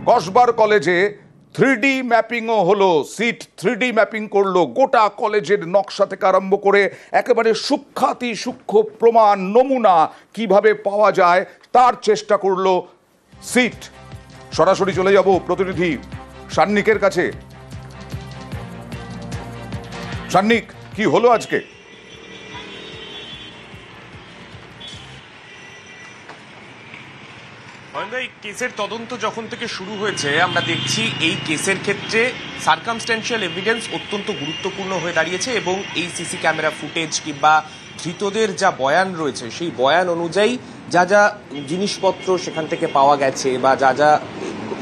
কসবার কলেজে 3D ম্যাপিংও হলো, seat 3D mapping করলো, গোটা কলেজের নকশা থেকে আরম্ভ করে একেবারে সূক্ষ্মাতি সূক্ষ্ম প্রমাণ নমুনা কিভাবে পাওয়া যায় তার চেষ্টা করলো সিট। সরাসরি চলে যাব প্রতিনিধি সান্নিকের কাছে। সান্নিক, কি হলো আজকে? এই কেসের তদন্ত যখন থেকে শুরু হয়েছে আমরা দেখছি এই কেসের ক্ষেত্রে সার্কামস্ট্যান্সিয়াল এভিডেন্স অত্যন্ত গুরুত্বপূর্ণ হয়ে দাঁড়িয়েছে এবং এই সিসি ক্যামেরা ফুটেজ কিংবা ধৃতদের যা বয়ান রয়েছে সেই বয়ান অনুযায়ী যা যা জিনিসপত্র সেখান থেকে পাওয়া গেছে বা যা যা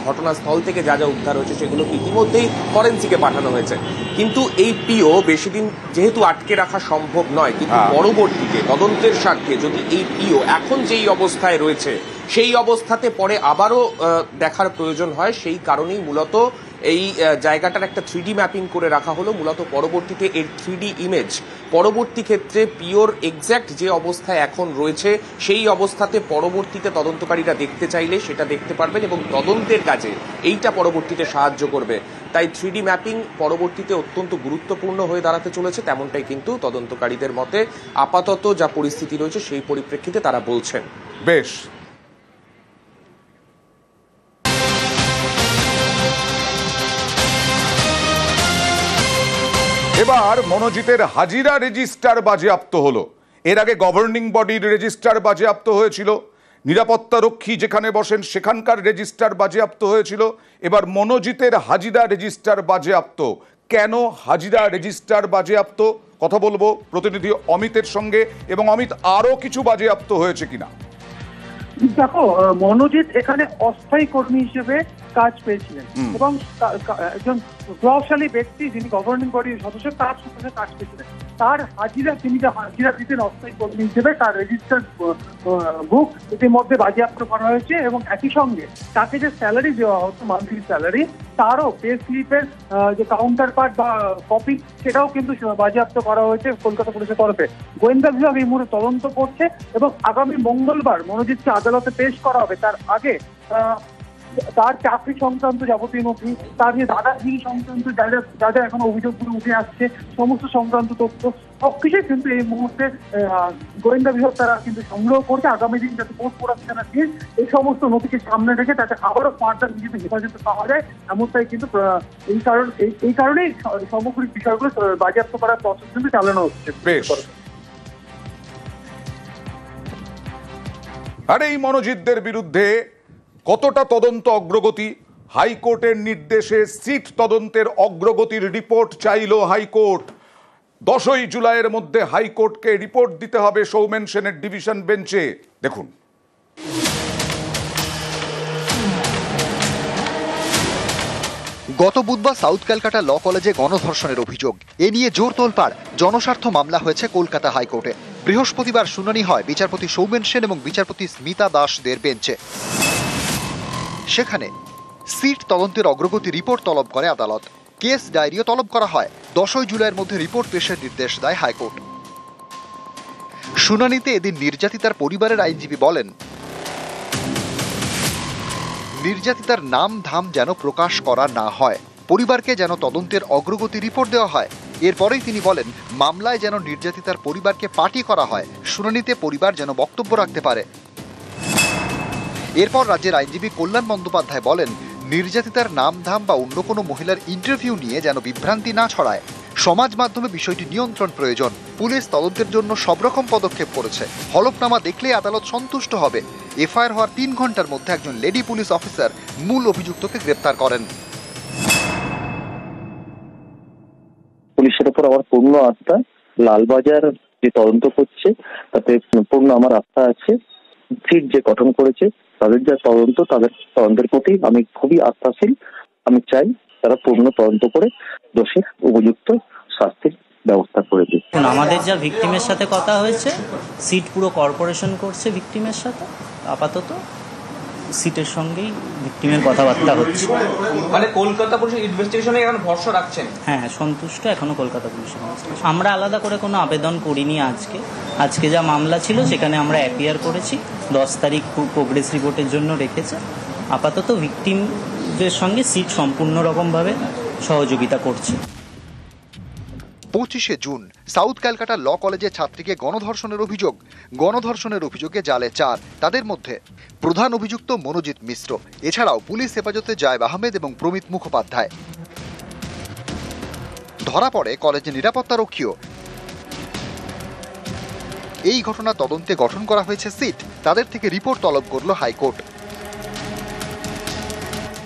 ঘটনাস্থল থেকে যা যা উদ্ধার হয়েছে সেগুলো ইতিমধ্যেই ফরেন্সিকে পাঠানো হয়েছে। কিন্তু এই পিও বেশি দিন যেহেতু আটকে রাখা সম্ভব নয়, কিন্তু পরবর্তীতে তদন্তের স্বার্থে যদি এই পিও এখন যেই অবস্থায় রয়েছে সেই অবস্থাতে পরে আবারও দেখার প্রয়োজন হয়, সেই কারণেই মূলত এই জায়গাটার একটা 3D ম্যাপিং করে রাখা হলো। মূলত পরবর্তীতে এর 3D ইমেজ পরবর্তী ক্ষেত্রে পিওর এক্স্যাক্ট যে অবস্থায় এখন রয়েছে সেই অবস্থাতে পরবর্তীতে তদন্তকারীরা দেখতে চাইলে সেটা দেখতে পারবেন এবং তদন্তের কাজে এইটা পরবর্তীতে সাহায্য করবে। তাই 3D ম্যাপিং পরবর্তীতে অত্যন্ত গুরুত্বপূর্ণ হয়ে দাঁড়াতে চলেছে, তেমনটাই কিন্তু তদন্তকারীদের মতে আপাতত যা পরিস্থিতি রয়েছে সেই পরিপ্রেক্ষিতে তারা বলছেন। বেশ, এবার মনোজিতের হাজিরা রেজিস্টার বাজেয়াপ্ত হলো। এর আগে গভর্নিং বডির রেজিস্টার বাজেয়াপ্ত হয়েছিল, নিরাপত্তা রক্ষী যেখানে বসেন সেখানকার রেজিস্টার বাজেয়াপ্ত হয়েছিল। এবার মনোজিতের হাজিরা রেজিস্টার বাজেয়াপ্ত। কেন হাজিরা রেজিস্টার বাজেয়াপ্ত কথা বলবো প্রতিনিধি অমিতের সঙ্গে। এবং অমিত, আরো কিছু বাজেয়াপ্ত হয়েছে কিনা? দেখো, মনোজিৎ এখানে অস্থায়ী কর্মী হিসেবে কাজ পেয়েছিলেন এবং একজন প্রভাবশালী ব্যক্তি যিনি গভর্নিং বডির সদস্য তার সাথে কাজ পেয়েছিলেন। তার হাজিরা, তিনি যে হাজিরা দিতেন অস্থায়ী কর্মী হিসেবে, তার রেজিস্টার্ড বুক ইতিমধ্যে বাজেয়াপ্ত করা হয়েছে এবং একই সঙ্গে তাকে যে স্যালারি দেওয়া হতো মান্থলি স্যালারি, তারও পে স্লিপের যে কাউন্টার পার্ট বা কপি সেটাও কিন্তু বাজেয়াপ্ত করা হয়েছে কলকাতা পুলিশের তরফে। গোয়েন্দা বিভাগ এই মুহূর্তে তদন্ত করছে এবং আগামী মঙ্গলবার মনোজিৎকে আদালতে পেশ করা হবে। তার আগে তার চাকরি সংক্রান্ত যাবতীয় নথি, তার যে দাদাগিরি সংক্রান্ত যা যা এখন অভিযোগগুলো উঠে আসছে সমস্ত সংক্রান্ত তথ্য সবকিছুই কিন্তু এই মুহূর্তে গোয়েন্দা বিভাগ তারা কিন্তু সংগ্রহ করছে। আগামী দিন যাতে পোস্ট প্রোডাকশনের দিন এই সমস্ত নথিকে সামনে রেখে তাতে আবারও ফার্দার নিজেদের হেফাজতে পাওয়া যায়, এমনটাই কিন্তু এই কারণেই সামগ্রিক বিষয়গুলো বাজেয়াপ্ত করার প্রসেস কিন্তু চালানো হচ্ছে। আর এই মনোজিতদের বিরুদ্ধে কতটা তদন্ত অগ্রগতি? হাইকোর্টের নির্দেশে সিট তদন্তের অগ্রগতির রিপোর্ট চাইল হাইকোর্ট। 10ই জুলাইয়ের মধ্যে হাইকোর্টকে রিপোর্ট দিতে হবে সৌমেন সেনের ডিভিশন বেঞ্চে। দেখুন, গত বুধবার সাউথ ক্যালকাটা ল কলেজে গণধর্ষণের অভিযোগ, এ নিয়ে জোর তোলপাড় জনস্বার্থ মামলা হয়েছে কলকাতা হাইকোর্টে। বৃহস্পতিবার শুনানি হয় বিচারপতি সৌমেন সেন এবং বিচারপতি স্মিতা দাসদের বেঞ্চে। সেখানে সিট তদন্তের অগ্রগতি রিপোর্ট তলব করে আদালত। কেস ডায়েরিও তলব করা হয়। 10ই জুলাইয়ের মধ্যে রিপোর্ট পেশের নির্দেশ দেয় হাইকোর্ট। শুনানিতে এদিন নির্যাতিতার পরিবারের আইনজীবী বলেন, নির্যাতিতার নাম ধাম যেন প্রকাশ করা না হয়, পরিবারকে যেন তদন্তের অগ্রগতি রিপোর্ট দেওয়া হয়। এরপরেই তিনি বলেন, মামলায় যেন নির্যাতিতার পরিবারকে পার্টি করা হয়, শুনানিতে পরিবার যেন বক্তব্য রাখতে পারে। এরপর রাজ্যের আইনজীবী কল্যাণ বন্দ্যোপাধ্যায় বলেন, নির্যাতিতার নাম ধাম বা অন্য কোনো মহিলার ইন্টারভিউ নিয়ে যেন বিভ্রান্তি না ছড়ায়। সমাজ মাধ্যমে বিষয়টি নিয়ন্ত্রণ প্রয়োজন। পুলিশ তদন্তের জন্য সব রকম পদক্ষেপ করেছে। হলফনামা দেখলে আদালত সন্তুষ্ট হবে। এফআইআর হওয়ার 3 ঘন্টার মধ্যে একজন লেডি পুলিশ অফিসার মূল অভিযুক্তকে গ্রেপ্তার করেন। পুলিশের উপর আমার পূর্ণ আস্থা। লালবাজার যে তদন্ত করছে তাতে পূর্ণ আমার আস্থা আছে। সিট যে গঠন করেছে তাদের যা তদন্ত, তাদের তদন্তের প্রতি আমি খুবই আস্থাশীল। আমি চাই তারা পূর্ণ তদন্ত করে দোষীর উপযুক্ত শাস্তির ব্যবস্থা করে দিই। আমাদের যা ভিকটিমের সাথে কথা হয়েছে, সিট পুরো কর্পোরেশন করছে ভিকটিমের সাথে। আপাতত সিটের সঙ্গেই ভিকটিমের কথাবার্তা হচ্ছে। মানে কলকাতা পুলিশ ইনভেস্টিগেশনে এখন ভরসা রাখছেন? হ্যাঁ, সন্তুষ্ট এখনো কলকাতা পুলিশের। আমরা আলাদা করে কোনো আবেদন করিনি। আজকে যা মামলা ছিল সেখানে আমরা অ্যাপিয়ার করেছি। 10 তারিখ প্রোগ্রেস রিপোর্টের জন্য রেখেছে। আপাতত ভিকটিম পুলিশের সঙ্গে সিট সম্পূর্ণ রকমভাবে সহযোগিতা করছে। 25শে জুন সাউথ ক্যালকাটা ল কলেজের ছাত্রীকে গণধর্ষণের অভিযোগে জালে 4। তাদের মধ্যে প্রধান অভিযুক্ত মনোজিৎ মিশ্র, এছাড়াও পুলিশ হেফাজতে জায়েব আহমেদ এবং প্রমিত মুখোপাধ্যায়। ধরা পড়ে কলেজের নিরাপত্তারক্ষীও। এই ঘটনা তদন্তে গঠন করা হয়েছে সিট। তাদের থেকে রিপোর্ট তলব করল হাইকোর্ট।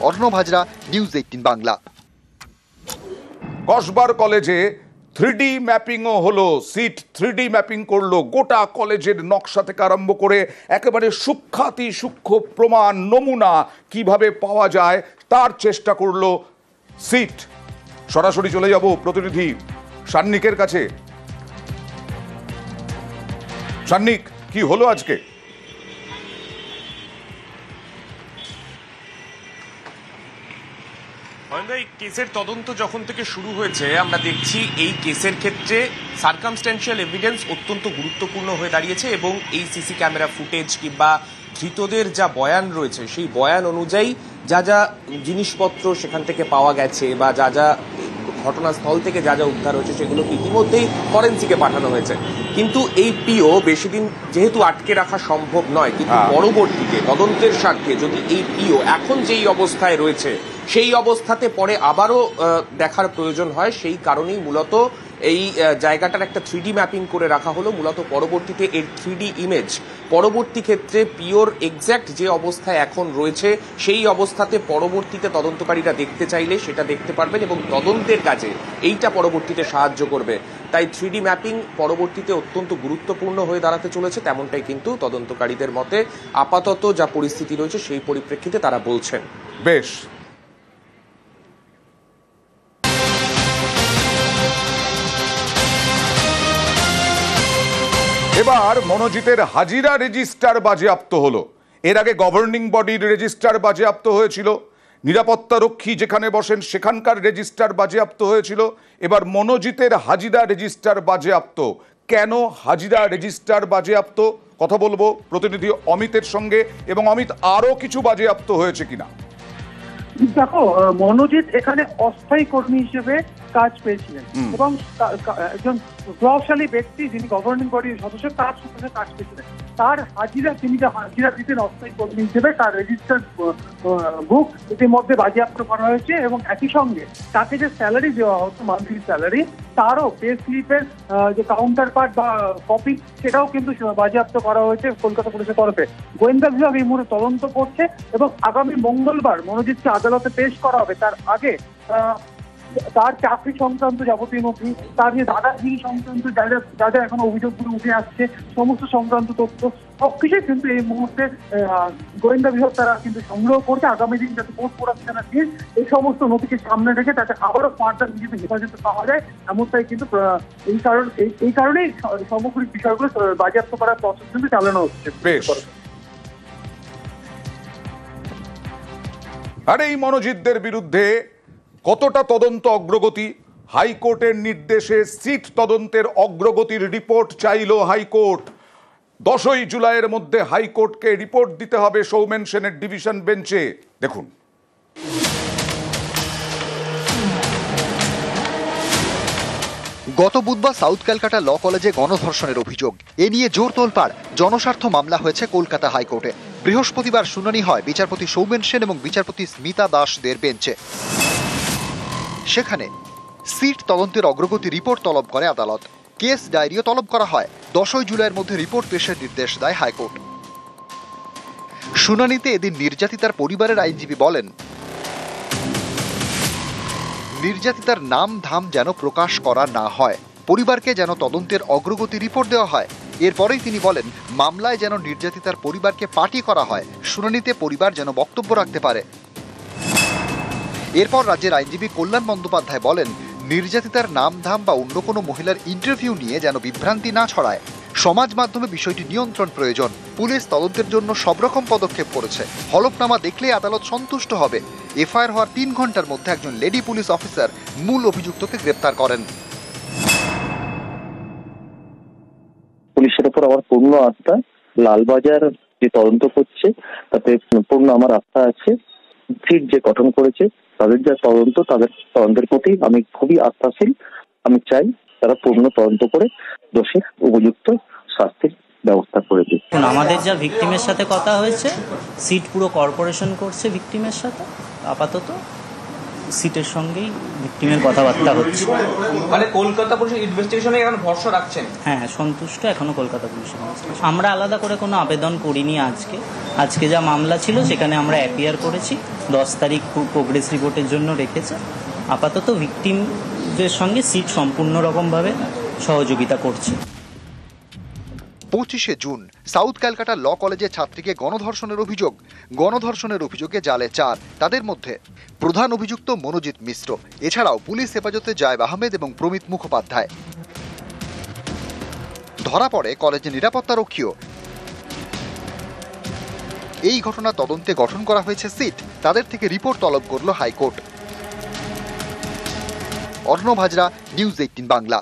অর্ণব হাজরা, নিউজ 18 বাংলা। কসবার কলেজে 3D ম্যাপিংও হলো। সিট 3D ম্যাপিং করলো। গোটা কলেজের নকশা থেকে আরম্ভ করে একেবারে সূক্ষ্মাতি সূক্ষ্ম প্রমাণ নমুনা কিভাবে পাওয়া যায় তার চেষ্টা করলো সিট। সরাসরি চলে যাব প্রতিনিধি সান্নিকের কাছে। সান্নিক, কি হলো আজকে? এই কেসের তদন্ত যখন থেকে শুরু হয়েছে আমরা দেখছি এই কেসের ক্ষেত্রে সার্কামস্ট্যান্সিয়াল এভিডেন্স অত্যন্ত গুরুত্বপূর্ণ হয়ে দাঁড়িয়েছে এবং এই সিসি ক্যামেরা ফুটেজ কিংবা ধৃতদের যা বয়ান রয়েছে সেই বয়ান অনুযায়ী যা যা জিনিসপত্র সেখান থেকে পাওয়া গেছে বা যা যা ঘটনাস্থল থেকে যা যা উদ্ধার হয়েছে সেগুলো ইতিমধ্যেই ফরেন্সিকে পাঠানো হয়েছে। কিন্তু এই পিও বেশি দিন যেহেতু আটকে রাখা সম্ভব নয়, কিন্তু পরবর্তীতে তদন্তের স্বার্থে যদি এই পিও এখন যেই অবস্থায় রয়েছে সেই অবস্থাতে পরে আবারও দেখার প্রয়োজন হয়, সেই কারণেই মূলত এই জায়গাটার একটা 3D ম্যাপিং করে রাখা হলো। মূলত পরবর্তীতে এর 3D ইমেজ পরবর্তী ক্ষেত্রে পিওর এক্স্যাক্ট যে অবস্থায় এখন রয়েছে সেই অবস্থাতে পরবর্তীতে তদন্তকারীরা দেখতে চাইলে সেটা দেখতে পারবেন এবং তদন্তের কাজে এইটা পরবর্তীতে সাহায্য করবে। তাই 3D ম্যাপিং পরবর্তীতে অত্যন্ত গুরুত্বপূর্ণ হয়ে দাঁড়াতে চলেছে, তেমনটাই কিন্তু তদন্তকারীদের মতে আপাতত যা পরিস্থিতি রয়েছে সেই পরিপ্রেক্ষিতে তারা বলছেন। বেশ, এবার মনোজিতের হাজিরা রেজিস্টার বাজেয়াপ্ত হলো। এর আগে গভর্নিং বডির রেজিস্টার বাজেয়াপ্ত হয়েছিল, নিরাপত্তারক্ষী যেখানে বসেন সেখানকার রেজিস্টার বাজেয়াপ্ত হয়েছিল। এবার মনোজিতের হাজিরা রেজিস্টার বাজেয়াপ্ত। কেন হাজিরা রেজিস্টার বাজেয়াপ্ত কথা বলবো প্রতিনিধি অমিতের সঙ্গে। এবং অমিত, আরো কিছু বাজেয়াপ্ত হয়েছে কিনা? দেখো, মনোজিৎ এখানে অস্থায়ী কর্মী হিসেবে কাজ পেয়েছিলেন এবং একজন প্রভাবশালী ব্যক্তি যিনি গভর্নিং বডির সদস্য তার সাথে কাজ পেয়েছিলেন। তার হাজিরা, তিনি যে হাজিরা দিতেন অস্থায়ী কর্মী হিসেবে, তার রেজিস্টার্ড বুক ইতিমধ্যে বাজেয়াপ্ত করা হয়েছে এবং একই সঙ্গে তাকে যে স্যালারি দেওয়া হতো মান্থলি স্যালারি, তারও পে স্লিপের যে কাউন্টার পার্ট বা কপি সেটাও কিন্তু বাজেয়াপ্ত করা হয়েছে কলকাতা পুলিশের তরফে। গোয়েন্দা বিভাগ এই মুহূর্তে তদন্ত করছে এবং আগামী মঙ্গলবার মনোজিৎকে আদালতে পেশ করা হবে। তার আগে তার চাকরি সংক্রান্ত যাবতীয় নথি, তার যে দাদাগিরি সংক্রান্ত যা যা এখন অভিযোগগুলো উঠে আসছে সমস্ত সংক্রান্ত তথ্য সবকিছু কিন্তু এই মুহূর্তে গোয়েন্দা বিভাগ তারা কিন্তু সংগ্রহ করছে। আগামী দিন যাতে পোস্ট প্রোডাকশনের দিন এই সমস্ত নথিকে সামনে রেখে তাতে আবারও ফার্দার নিজেদের হেফাজতে পাওয়া যায়, এমনটাই কিন্তু এই কারণেই সামগ্রিক বিষয়গুলো বাজেয়াপ্ত করার প্রসেস কিন্তু চালানো হচ্ছে। আর এই মনোজিতদের বিরুদ্ধে কতটা তদন্ত অগ্রগতি? হাইকোর্টের নির্দেশে সিট তদন্তের অগ্রগতির রিপোর্ট চাইল হাইকোর্ট। 10ই জুলাইয়ের মধ্যে হাইকোর্টকে রিপোর্ট দিতে হবে সৌমেন সেনের ডিভিশন বেঞ্চে। দেখুন, গত বুধবার সাউথ ক্যালকাটা ল কলেজে গণধর্ষণের অভিযোগ, এ নিয়ে জোর তোলপাড়। জনস্বার্থ মামলা হয়েছে কলকাতা হাইকোর্টে। বৃহস্পতিবার শুনানি হয় বিচারপতি সৌমেন সেন এবং বিচারপতি স্মিতা দাসদের বেঞ্চে। সেখানে সিট তদন্তের অগ্রগতি রিপোর্ট তলব করে আদালত। কেস ডায়েরিও তলব করা হয়। 10ই জুলাইয়ের মধ্যে রিপোর্ট পেশের নির্দেশ দেয় হাইকোর্ট। শুনানিতে এদিন নির্যাতিতার পরিবারের আইনজীবী বলেন, নির্যাতিতার নাম ধাম যেন প্রকাশ করা না হয়, পরিবারকে যেন তদন্তের অগ্রগতি রিপোর্ট দেওয়া হয়। এরপরেই তিনি বলেন, মামলায় যেন নির্যাতিতার পরিবারকে পার্টি করা হয়, শুনানিতে পরিবার যেন বক্তব্য রাখতে পারে। এরপর রাজ্যের আইনজীবী কল্যাণ বন্দ্যোপাধ্যায় বলেন, নির্যাতিতার নাম ধাম বা অন্য কোনো মহিলার ইন্টারভিউ নিয়ে যেন বিভ্রান্তি না ছড়ায়, সমাজ মাধ্যমে বিষয়টি নিয়ন্ত্রণ প্রয়োজন। পুলিশ তদন্তের জন্য সব রকম পদক্ষেপ করেছে। হলফনামা দেখলে আদালত সন্তুষ্ট হবে। এফআইআর হওয়ার 3 ঘন্টার মধ্যে একজন লেডি পুলিশ অফিসার মূল অভিযুক্তকে গ্রেপ্তার করেন। পুলিশের উপর আমার পূর্ণ আস্থা। লালবাজার যে তদন্ত করছে তাতে পূর্ণ আমার আস্থা আছে। সিট যে গঠন করেছে তাদের যা তদন্ত, তাদের তদন্তের প্রতি আমি খুবই আস্থাশীল। আমি চাই তারা পূর্ণ তদন্ত করে দোষীর উপযুক্ত শাস্তির ব্যবস্থা করে দিক। আমাদের যা ভিকটিমের সাথে কথা হয়েছে, সিট পুরো কর্পোরেশন করছে ভিকটিমের সাথে, আপাতত সিটের সঙ্গেই ভিকটিমের কথাবার্তা হচ্ছে। মানে কলকাতা পুলিশের ইনভেস্টিগেশনে এখন ভরসা রাখছেন? হ্যাঁ, সন্তুষ্ট এখনো কলকাতা পুলিশের। আমরা আলাদা করে কোনো আবেদন করিনি। আজকে যা মামলা ছিল সেখানে আমরা অ্যাপিয়ার করেছি, 10 তারিখ প্রোগ্রেস রিপোর্টের জন্য রেখেছে। আপাতত ভিকটিমদের সঙ্গে সিট সম্পূর্ণ রকমভাবে সহযোগিতা করছে। 25শে জুন সাউথ ক্যালকাটা ল কলেজের ছাত্রীকে গণধর্ষণের অভিযোগে জালে 4। তাদের মধ্যে প্রধান অভিযুক্ত মনোজিৎ মিশ্র, এছাড়াও পুলিশ হেফাজতে জায়েব আহমেদ এবং প্রমিত মুখোপাধ্যায়। ধরা পড়ে কলেজের নিরাপত্তারক্ষীও। এই ঘটনা তদন্তে গঠন করা হয়েছে সিট। তাদের থেকে রিপোর্ট তলব করল হাইকোর্ট। অর্ণব হাজরা, নিউজ 18 বাংলা।